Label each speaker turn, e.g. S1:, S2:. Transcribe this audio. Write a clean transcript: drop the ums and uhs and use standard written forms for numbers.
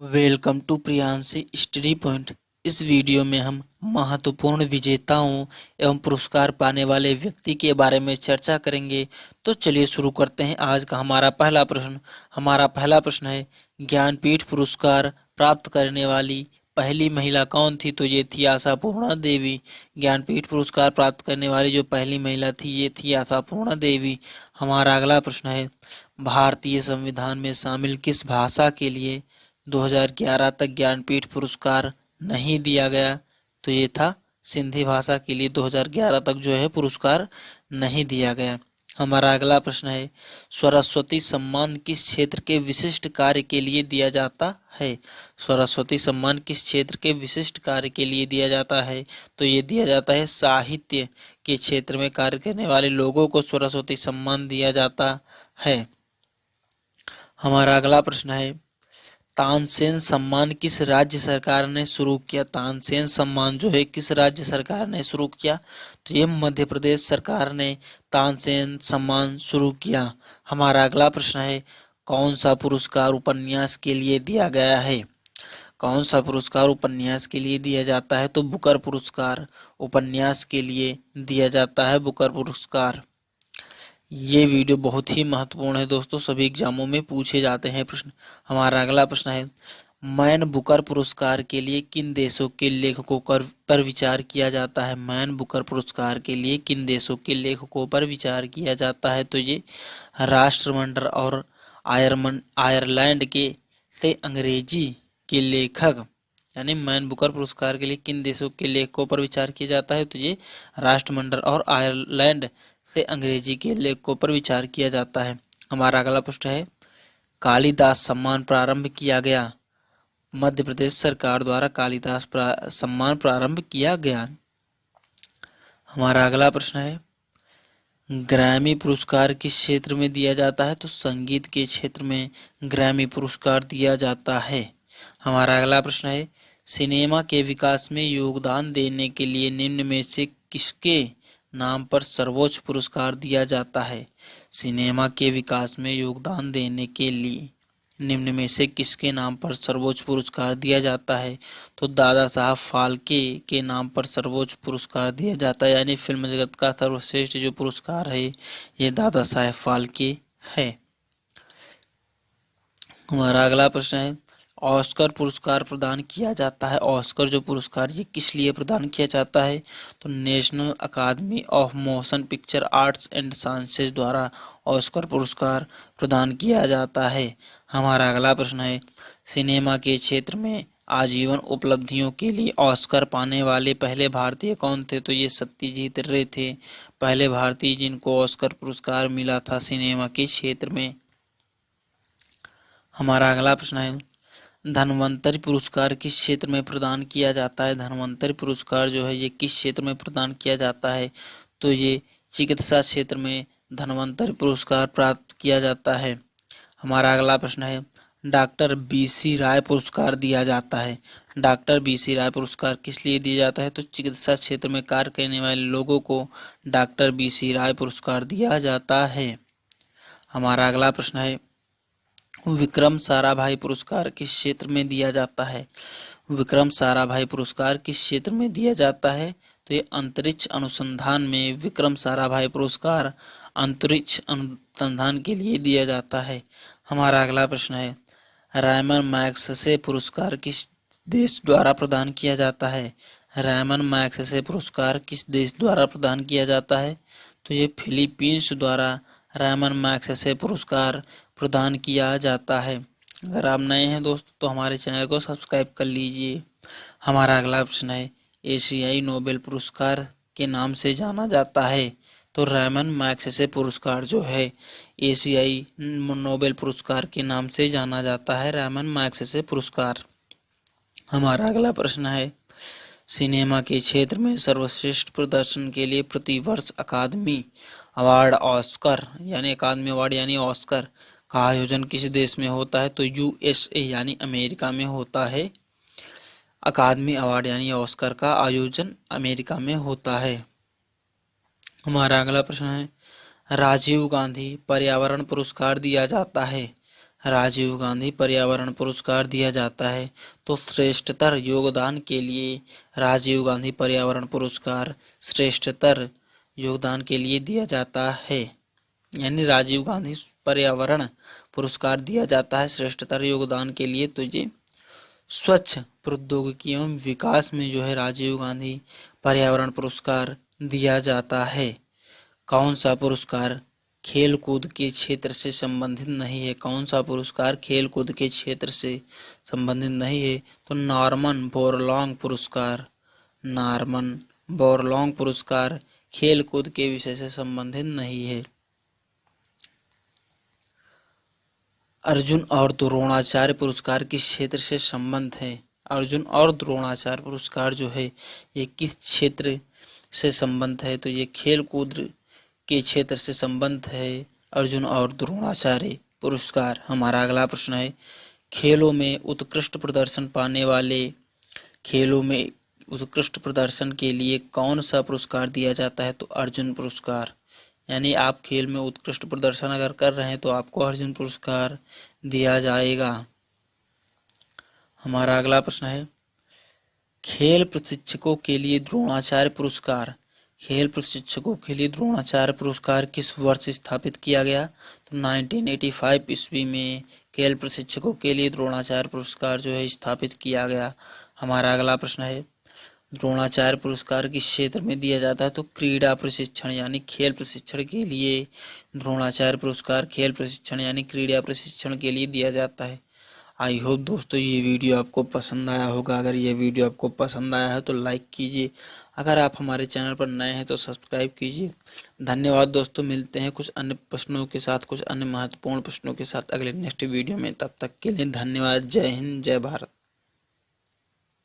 S1: Welcome to Priyanshi study point. इस video में हम महत्वपूर्ण विजेताओं एवं पुरस्कार पाने वाले व्यक्ति के बारे में चर्चा करेंगे। तो चलिए शुरू करते हैं। आज का हमारा पहला प्रश्न है, ज्ञानपीठ पुरस्कार प्राप्त करने वाली पहली महिला कौन थी? तो ये थी आशापूर्णा देवी। ज्ञानपीठ पुरस्कार प्राप्त करने वाली जो पहली महिला थी ये थी आशापूर्णा देवी। हमारा अगला प्रश्न है, भारतीय संविधान में शामिल किस भाषा के लिए 2011 तक ज्ञानपीठ पुरस्कार नहीं दिया गया? तो ये था सिंधी भाषा के लिए 2011 तक जो है पुरस्कार नहीं दिया गया। हमारा अगला प्रश्न है, सरस्वती सम्मान किस क्षेत्र के विशिष्ट कार्य के लिए दिया जाता है? सरस्वती सम्मान किस क्षेत्र के विशिष्ट कार्य के लिए दिया जाता है? तो ये दिया जाता है साहित्य के क्षेत्र में कार्य करने वाले लोगों को सरस्वती सम्मान दिया जाता है। हमारा अगला प्रश्न है, तानसेन सम्मान किस राज्य सरकार ने शुरू किया? तानसेन सम्मान जो है किस राज्य सरकार ने शुरू किया? तो ये मध्य प्रदेश सरकार ने तानसेन सम्मान शुरू किया। हमारा अगला प्रश्न है, कौन सा पुरस्कार उपन्यास के लिए दिया गया है? कौन सा पुरस्कार उपन्यास के लिए दिया जाता है? तो बुकर पुरस्कार उपन्यास के लिए दिया जाता है, बुकर पुरस्कार। ये वीडियो बहुत ही महत्वपूर्ण है दोस्तों, सभी एग्जामों में पूछे जाते हैं प्रश्न। हमारा अगला प्रश्न है, मैन बुकर पुरस्कार के लिए किन देशों के लेखकों पर विचार किया जाता है? मैन बुकर पुरस्कार के लिए किन देशों के लेखकों पर विचार किया जाता है? तो ये राष्ट्रमंडल और आयरलैंड के से अंग्रेजी के लेखक, यानी मैन बुकर पुरस्कार के लिए किन देशों के लेखकों पर विचार किया जाता है? तो ये राष्ट्रमंडल और आयरलैंड से अंग्रेजी के लेखकों पर विचार किया जाता है। हमारा अगला प्रश्न है, कालिदास सम्मान प्रारंभ किया गया? मध्य प्रदेश सरकार द्वारा कालिदास सम्मान प्रारंभ किया गया। हमारा अगला प्रश्न है, ग्रैमी पुरस्कार किस क्षेत्र में दिया जाता है? तो संगीत के क्षेत्र में ग्रैमी पुरस्कार दिया जाता है। हमारा अगला प्रश्न है, सिनेमा के विकास में योगदान देने के लिए निम्न में से किसके नाम पर सर्वोच्च पुरस्कार दिया जाता है? सिनेमा के विकास में योगदान देने के लिए निम्न में से किसके नाम पर सर्वोच्च पुरस्कार दिया जाता है? तो दादा साहब फाल्के के नाम पर सर्वोच्च पुरस्कार दिया जाता है, यानी फिल्म जगत का सर्वश्रेष्ठ जो पुरस्कार है ये दादा साहब फाल्के है। हमारा अगला प्रश्न है, ऑस्कर पुरस्कार प्रदान किया जाता है? ऑस्कर जो पुरस्कार ये किस लिए प्रदान किया जाता है? तो National Academy of Motion Picture Arts and Sciences द्वारा ऑस्कर पुरस्कार प्रदान किया जाता है। हमारा अगला प्रश्न है, सिनेमा के क्षेत्र में आजीवन उपलब्धियों के लिए ऑस्कर पाने वाले पहले भारतीय कौन थे? तो ये सत्यजीत रे थे, पहले भारतीय जिनको ऑस्कर पुरस्कार मिला था सिनेमा के क्षेत्र में। हमारा अगला प्रश्न है, धन्वंतरि पुरस्कार किस क्षेत्र में प्रदान किया जाता है? धन्वंतरि पुरस्कार जो है ये किस क्षेत्र में प्रदान किया जाता है? तो ये चिकित्सा क्षेत्र में धन्वंतरि पुरस्कार प्राप्त किया जाता है। हमारा अगला प्रश्न है, डॉक्टर बीसी राय पुरस्कार दिया जाता है? डॉक्टर बीसी राय पुरस्कार किस लिए दिया जाता है? तो चिकित्सा क्षेत्र में कार्य करने वाले लोगों को डॉक्टर बीसी राय पुरस्कार दिया जाता है। हमारा अगला प्रश्न है, विक्रम साराभाई पुरस्कार किस क्षेत्र में दिया जाता है? विक्रम साराभाई पुरस्कार किस क्षेत्र में दिया जाता है? तो ये अंतरिक्ष अनुसंधान में विक्रम साराभाई पुरस्कार अंतरिक्ष अनुसंधान के लिए दिया जाता है। हमारा अगला प्रश्न है, रायमन मैग्सेसे पुरस्कार किस देश द्वारा प्रदान किया जाता है? रायमन मैग्सेसे पुरस्कार किस देश द्वारा प्रदान किया जाता है? तो ये फिलीपींस द्वारा रायमन मैग्सेसे पुरस्कार प्रदान किया जाता है। अगर आप नए हैं दोस्तों तो हमारे चैनल को सब्सक्राइब कर लीजिए। हमारा अगला प्रश्न है, एशियाई नोबेल पुरस्कार के नाम से जाना जाता है? तो रायमन मैग्सेसे पुरस्कार जो है एशियाई नोबेल पुरस्कार के नाम से जाना जाता है, रायमन मैग्सेसे पुरस्कार। हमारा अगला प्रश्न है, सिनेमा के क्षेत्र में सर्वश्रेष्ठ प्रदर्शन के लिए प्रतिवर्ष अकादमी अवार्ड ऑस्कर यानी अकादमी अवार्ड यानी ऑस्कर का आयोजन किस देश में होता है? तो यूएसए यानी अमेरिका में होता है। अकादमी अवार्ड यानी ऑस्कर का आयोजन अमेरिका में होता है। हमारा अगला प्रश्न है, राजीव गांधी पर्यावरण पुरस्कार दिया जाता है? राजीव गांधी पर्यावरण पुरस्कार दिया जाता है? तो श्रेष्ठतर योगदान के लिए राजीव गांधी पर्यावरण पुरस्कार श्रेष्ठतर योगदान के लिए दिया जाता है। यानी राजीव गांधी पर्यावरण पुरस्कार दिया जाता है श्रेष्ठतर योगदान के लिए। तो ये स्वच्छ प्रौद्योगिकी एवं विकास में जो है राजीव गांधी पर्यावरण पुरस्कार दिया जाता है। कौन सा पुरस्कार खेल कूद के क्षेत्र से संबंधित नहीं है? कौन सा पुरस्कार खेल कूद के क्षेत्र से संबंधित नहीं है? तो नॉर्मन बोरलॉन्ग पुरस्कार। नॉर्मन बोरलॉन्ग पुरस्कार खेल कूद के विषय से संबंधित नहीं है। अर्जुन और द्रोणाचार्य पुरस्कार किस क्षेत्र से संबंध है? अर्जुन और द्रोणाचार्य पुरस्कार जो है ये किस क्षेत्र से संबंध है? तो ये खेल कूद के क्षेत्र से संबंध है अर्जुन और द्रोणाचार्य पुरस्कार। हमारा अगला प्रश्न है, खेलों में उत्कृष्ट प्रदर्शन पाने वाले खेलों में उत्कृष्ट प्रदर्शन के लिए कौन सा पुरस्कार दिया जाता है? तो अर्जुन पुरस्कार। यानी आप खेल में उत्कृष्ट प्रदर्शन अगर कर रहे हैं तो आपको अर्जुन पुरस्कार दिया जाएगा। हमारा अगला प्रश्न है, खेल प्रशिक्षकों के लिए द्रोणाचार्य पुरस्कार। खेल प्रशिक्षकों के लिए द्रोणाचार्य पुरस्कार किस वर्ष स्थापित किया गया? तो 1985 ईस्वी में खेल प्रशिक्षकों के लिए द्रोणाचार्य पुरस्कार जो है स्थापित किया गया। हमारा अगला प्रश्न है, द्रोणाचार्य पुरस्कार किस क्षेत्र में दिया जाता है? तो क्रीड़ा प्रशिक्षण यानी खेल प्रशिक्षण के लिए द्रोणाचार्य पुरस्कार खेल प्रशिक्षण यानी क्रीड़ा प्रशिक्षण के लिए दिया जाता है। आई होप दोस्तों ये वीडियो आपको पसंद आया होगा। अगर ये वीडियो आपको पसंद आया है तो लाइक कीजिए। अगर आप हमारे चैनल पर नए हैं तो सब्सक्राइब कीजिए। धन्यवाद दोस्तों। मिलते हैं कुछ अन्य प्रश्नों के साथ, कुछ अन्य महत्वपूर्ण प्रश्नों के साथ अगले नेक्स्ट वीडियो में। तब तक के लिए धन्यवाद। जय हिंद, जय भारत।